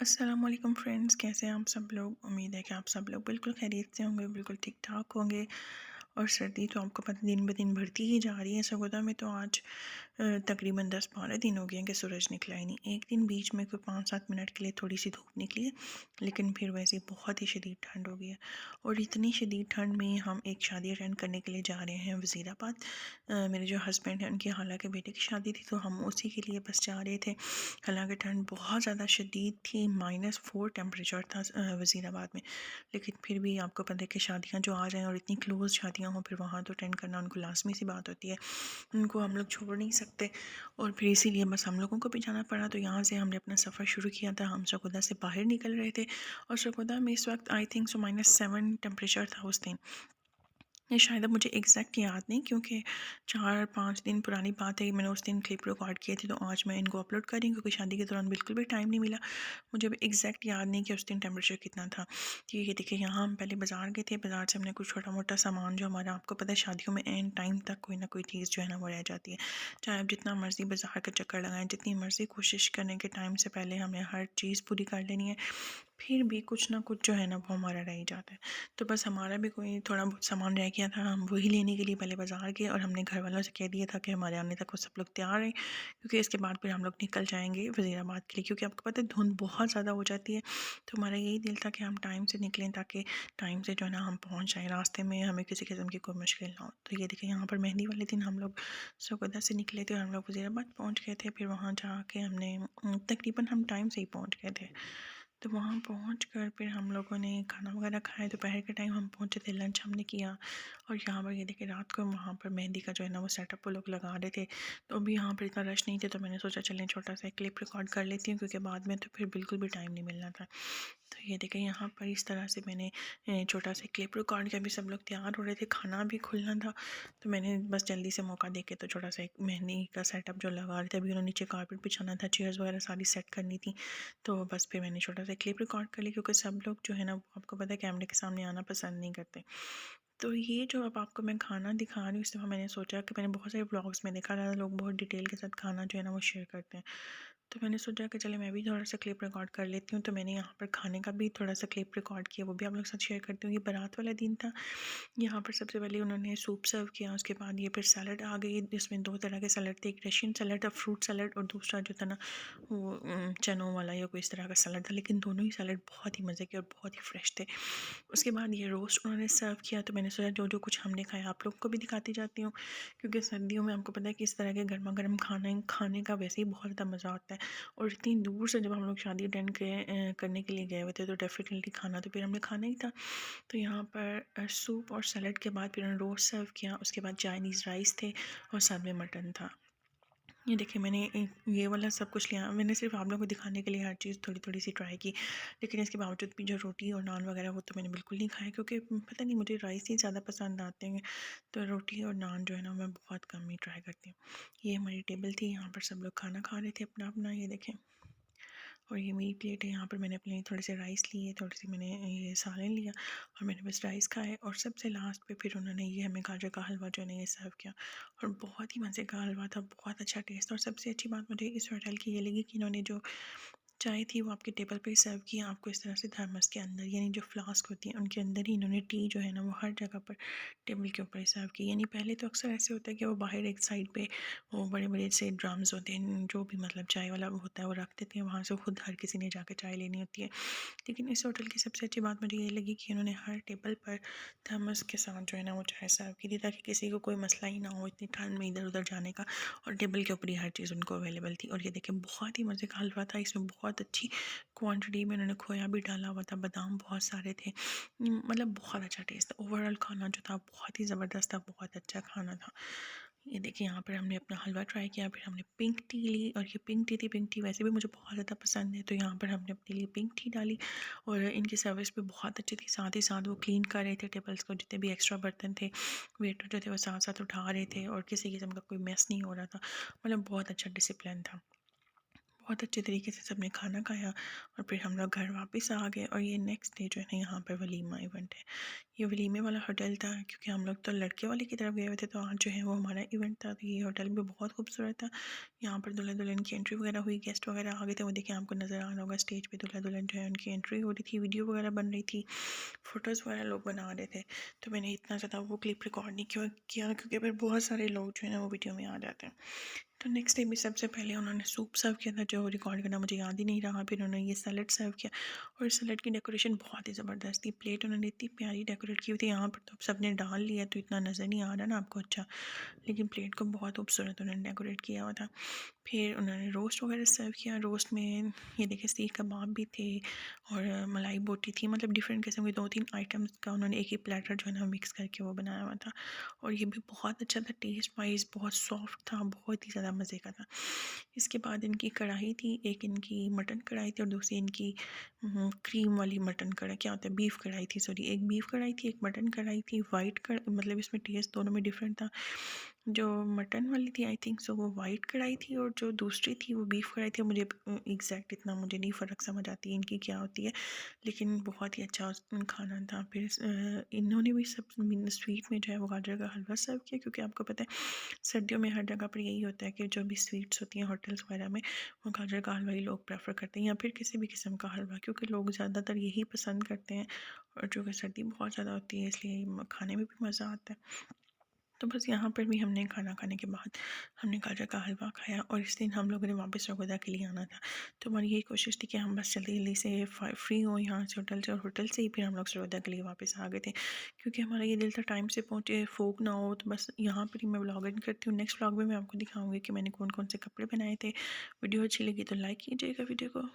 अस्सलाम वालेकुम फ्रेंड्स, कैसे हैं आप सब लोग। उम्मीद है कि आप सब लोग बिल्कुल खैरियत से होंगे, बिल्कुल ठीक ठाक होंगे। और सर्दी तो आपको पता दिन ब दिन बढ़ती ही जा रही है। सगोदा में तो आज तकरीबन 10-12 दिन हो गए हैं कि सूरज निकला ही नहीं। एक दिन बीच में कोई 5-7 मिनट के लिए थोड़ी सी धूप निकली है, लेकिन फिर वैसे बहुत ही शदीद ठंड हो गई है। और इतनी शदीद ठंड में हम एक शादी अटेंड करने के लिए जा रहे हैं वज़ीराबाद। मेरे जो हस्बैंड हैं उनकी खाला के बेटे की शादी थी, तो हम उसी के लिए बस जा रहे थे। हालांकि ठंड बहुत ज़्यादा शदीद थी, -4 टेम्परेचर था वज़ीराबाद में। लेकिन फिर भी आपको पता है कि शादियाँ जो आ जाएँ और इतनी क्लोज़ शादियाँ हों, फिर वहाँ तो अटेंड करना उनको लाजमी सी बात होती है, उनको हम लोग छोड़ नहीं सकते। और फिर इसीलिए बस हम लोगों को भी जाना पड़ा। तो यहाँ से हमने अपना सफ़र शुरू किया था। हम सरगोदा से बाहर निकल रहे थे और सरगोदा में इस वक्त आई थिंक सो -7 टेम्परेचर था उस दिन। ये शायद अब मुझे एग्जैक्ट याद नहीं, क्योंकि 4-5 दिन पुरानी बात है। मैंने उस दिन क्लिप रिकॉर्ड किए थे, तो आज मैं इनको अपलोड कर रही हूँ क्योंकि शादी के दौरान बिल्कुल भी टाइम नहीं मिला। मुझे अब एग्जैक्ट याद नहीं कि उस दिन टेम्परेचर कितना था। तो ये देखिए, यहाँ हम पहले बाज़ार गए थे। बाज़ार से हमने कुछ छोटा मोटा सामान, जो हमारा आपको पता है शादियों में एंड टाइम तक कोई ना कोई चीज़ जो है ना वो रह जाती है। चाहे आप जितना मर्ज़ी बाज़ार का चक्कर लगाएं, जितनी मर्ज़ी कोशिश करने के टाइम से पहले हमें हर चीज़ पूरी कर लेनी है, फिर भी कुछ ना कुछ जो है ना वो हमारा रह ही जाता है। तो बस हमारा भी कोई थोड़ा बहुत सामान रह गया था, हम वही लेने के लिए पहले बाज़ार गए। और हमने घर वालों से कह दिया था कि हमारे आने तक वो सब लोग तैयार हैं, क्योंकि इसके बाद फिर हम लोग निकल जाएंगे वज़ीराबाद के लिए, क्योंकि आपको पता है धुंध बहुत ज़्यादा हो जाती है। तो हमारा यही दिल था कि हम टाइम से निकलें, ताकि टाइम से जो है ना हम पहुँच जाएँ, रास्ते में हमें किसी किस्म की कोई मुश्किल ना हो। तो ये देखिए, यहाँ पर मेहंदी वाले दिन हम लोग सरगोदा से निकले थे और हम लोग वज़ीराबाद पहुँच गए थे। फिर वहाँ जाके हमने तकरीबन हम टाइम से ही पहुँच गए थे। तो वहाँ पहुँच कर फिर हम लोगों ने खाना वगैरह खाया। दोपहर के टाइम हम पहुँचे थे, लंच हमने किया। और यहाँ पर ये देखिए, रात को वहाँ पर मेहंदी का जो है ना वो सेटअप वो लोग लगा रहे थे। तो अभी यहाँ पर इतना रश नहीं थे, तो मैंने सोचा चलें छोटा सा क्लिप रिकॉर्ड कर लेती हूँ, क्योंकि बाद में तो फिर बिल्कुल भी टाइम नहीं मिलना था। तो ये देखें, यहाँ पर इस तरह से मैंने छोटा सा क्लिप रिकॉर्ड किया। अभी सब लोग तैयार हो रहे थे, खाना भी खुलना था। तो मैंने बस जल्दी से मौका देके तो छोटा सा एक मेहंदी का सेटअप जो लगा रहे थे, अभी उन्होंने नीचे कारपेट बिछाना था, चेयर्स वगैरह सारी सेट करनी थी। तो बस फिर मैंने छोटा सा क्लिप रिकॉर्ड कर लिया, क्योंकि सब लोग जो है ना आपको पता है कैमरे के सामने आना पसंद नहीं करते। तो ये जो अब आपको मैं खाना दिखा रही हूँ, इस दफ़ा मैंने सोचा कि मैंने बहुत सारे ब्लॉग्स में देखा था, लोग बहुत डिटेल के साथ खाना जो है ना वो शेयर करते हैं। तो मैंने सोचा कि चले मैं भी थोड़ा सा क्लिप रिकॉर्ड कर लेती हूँ। तो मैंने यहाँ पर खाने का भी थोड़ा सा क्लिप रिकॉर्ड किया, वो भी आप लोग के साथ शेयर करती हूँ। ये बारात वाला दिन था। यहाँ पर सबसे पहले उन्होंने सूप सर्व किया, उसके बाद ये फिर सैलड आ गई, जिसमें 2 तरह के सैलड थे। एक रशियन सैलड था, फ्रूट सैलड, और दूसरा जो था ना वो चनों वाला या कोई इस तरह का सैलड था। लेकिन दोनों ही सैलड बहुत ही मज़े के और बहुत ही फ्रेश थे। उसके बाद ये रोस्ट उन्होंने सर्व किया। तो मैंने सोचा जो जो कुछ हमने खाया आप लोग को भी दिखाती जाती हूँ, क्योंकि सर्दियों में आपको पता है कि इस तरह के गर्मा गर्म खाने खाने का वैसे ही बहुत ज़्यादा मज़ा आता है। और इतनी दूर से जब हम लोग शादी अटेंड करने के लिए गए हुए थे, तो डेफिनेटली खाना तो फिर हमने खाना ही था। तो यहाँ पर सूप और सैलड के बाद फिर उन्होंने रोस्ट सर्व किया। उसके बाद चाइनीज़ राइस थे और साथ में मटन था। ये देखिए, मैंने ये वाला सब कुछ लिया। मैंने सिर्फ आप लोगों को दिखाने के लिए हर चीज़ थोड़ी थोड़ी सी ट्राई की, लेकिन इसके बावजूद भी जो रोटी और नान वगैरह वो तो मैंने बिल्कुल नहीं खाया, क्योंकि पता नहीं मुझे राइस ही ज़्यादा पसंद आते हैं। तो रोटी और नान जो है ना मैं बहुत कम ही ट्राई करती हूँ। ये हमारी टेबल थी, यहाँ पर सब लोग खाना खा रहे थे अपना अपना। ये देखें, और ये मेरी प्लेट है। यहाँ पर मैंने अपने थोड़े से राइस लिए, थोड़ी सी मैंने ये सालन लिया, और मैंने बस राइस खाए। और सबसे लास्ट पे फिर उन्होंने ये हमें गाजर का हलवा जो है ना ये सर्व किया, और बहुत ही मज़े का हलवा था, बहुत अच्छा टेस्ट। और सबसे अच्छी बात मुझे इस होटल की ये लगी कि इन्होंने जो चाय थी वो आपके टेबल पे सर्व किया, आपको इस तरह से थर्मस के अंदर, यानी जो फ्लास्क होती है उनके अंदर ही इन्होंने टी जो है ना वो हर जगह पर टेबल के ऊपर ही सर्व की। यानी पहले तो अक्सर ऐसे होता है कि वो बाहर एक साइड पे वो बड़े बड़े से ड्रम्स होते हैं, जो भी मतलब चाय वाला होता है वो रख देते हैं, वहाँ से खुद हर किसी ने जाकर चाय लेनी होती है। लेकिन इस होटल की सबसे अच्छी बात मुझे ये लगी कि इन्होंने हर टेबल पर थर्मस के साथ जो है ना वो चाय सर्व की थी, ताकि किसी को कोई मसला ही ना हो इतनी ठंड में इधर उधर जाने का। और टेबल के ऊपर ही हर चीज़ उनको अवेलेबल थी। और ये देखें, बहुत ही मज़े का हलवा था, इसमें बहुत अच्छी क्वांटिटी में उन्होंने खोया भी डाला हुआ था, बादाम बहुत सारे थे। मतलब बहुत अच्छा टेस्ट था। ओवरऑल खाना जो था बहुत ही ज़बरदस्त था, बहुत अच्छा खाना था। ये देखिए, यहाँ पर हमने अपना हलवा ट्राई किया, फिर हमने पिंक टी ली, और ये पिंक टी थी। पिंक टी वैसे भी मुझे बहुत ज़्यादा पसंद है, तो यहाँ पर हमने अपने लिए पिंक टी डाली। और इनकी सर्विस भी बहुत अच्छी थी, साथ ही साथ वो क्लीन कर रहे थे टेबल्स को, जितने भी एक्स्ट्रा बर्तन थे वेटर जो थे वो साथ साथ उठा रहे थे, और किसी किस्म का कोई मैस नहीं हो रहा था। मतलब बहुत अच्छा डिसिप्लिन था, बहुत अच्छे तरीके से सबने खाना खाया और फिर हम लोग घर वापस आ गए। और ये नेक्स्ट डे जो है ना यहाँ पर वलीमा इवेंट है। ये वलीमे वाला होटल था, क्योंकि हम लोग तो लड़के वाले की तरफ गए हुए थे, तो आज जो है वो हमारा इवेंट था। तो ये होटल भी बहुत खूबसूरत था। यहाँ पर दूल्हा दुल्हन की एंट्री वगैरह हुई, गेस्ट वगैरह आ गए थे, वो देखिए आपको नज़र आ रहा होगा स्टेज पे दूल्हा दुल्हन जो है उनकी एंट्री हो रही थी, वीडियो वगैरह बन रही थी, फ़ोटोज़ वगैरह लोग बना रहे थे। तो मैंने इतना ज़्यादा वो क्लिप रिकॉर्ड नहीं किया क्योंकि फिर बहुत सारे लोग जो है ना वो वीडियो में आ जाते हैं। तो नेक्स्ट डे भी सबसे पहले उन्होंने सूप सर्व किया था, जो रिकॉर्ड करना मुझे याद ही नहीं रहा। फिर उन्होंने ये सैलड सर्व किया, और सैलड की डेकोरेशन बहुत ही ज़बरदस्त थी। प्लेट उन्होंने इतनी प्यारी डेकोरेट की हुई थी, यहाँ पर तो सब ने डाल लिया तो इतना नज़र नहीं आ रहा ना आपको अच्छा, लेकिन प्लेट को बहुत खूबसूरत उन्होंने डेकोरेट किया हुआ था। फिर उन्होंने रोस्ट वगैरह सर्व किया। रोस्ट में ये देखिए सीख कबाब भी थे और मलाई बोटी थी, मतलब डिफरेंट किस्म के 2-3 आइटम्स का उन्होंने एक ही प्लेटर जो है ना मिक्स करके वो बनाया हुआ था। और ये भी बहुत अच्छा था, टेस्ट वाइज बहुत सॉफ्ट था, बहुत ही ज़्यादा मज़े का था। इसके बाद इनकी कढ़ाई थी, एक इनकी मटन कढ़ाई थी और दूसरी इनकी क्रीम वाली मटन कढ़ाई, क्या होता है बीफ कढ़ाई थी, सॉरी, एक बीफ कढ़ाई थी, एक मटन कढ़ाई थी। मतलब इसमें टेस्ट दोनों में डिफरेंट था। जो मटन वाली थी आई थिंक सो वो वाइट कढ़ाई थी, और जो दूसरी थी वो बीफ कढ़ाई थी। मुझे एग्जैक्ट इतना मुझे नहीं फ़र्क समझ आती है इनकी क्या होती है, लेकिन बहुत ही अच्छा खाना था। फिर इन्होंने भी सब स्वीट में जो है वो गाजर का हलवा सर्व किया, क्योंकि आपको पता है सर्दियों में हर जगह पर यही होता है कि जो भी स्वीट्स होती हैं होटल्स वगैरह में, वो गाजर का हलवा ही लोग प्रेफर करते हैं, या फिर किसी भी किस्म का हलवा, क्योंकि लोग ज़्यादातर यही पसंद करते हैं। और जो कि सर्दी बहुत ज़्यादा होती है, इसलिए खाने में भी मज़ा आता है। तो बस यहाँ पर भी हमने खाना खाने के बाद हमने गाजर का हलवा खाया, और इस दिन हम लोगों ने वापस सरगोदा के लिए आना था। तो हमारी यही कोशिश थी कि हम बस जल्दी जल्दी से फ्री हों यहाँ से होटल से, और होटल से ही फिर हम लोग सरगोदा के लिए वापस आ गए थे, क्योंकि हमारा ये दिल था टाइम से पहुँचे, फोक ना हो। तो बस यहाँ पर ही मैं व्लॉग एंड करती हूँ। नेक्स्ट व्लॉग में मैं आपको दिखाऊँगी कि मैंने कौन कौन से कपड़े बनाए थे। वीडियो अच्छी लगी तो लाइक कीजिएगा वीडियो को।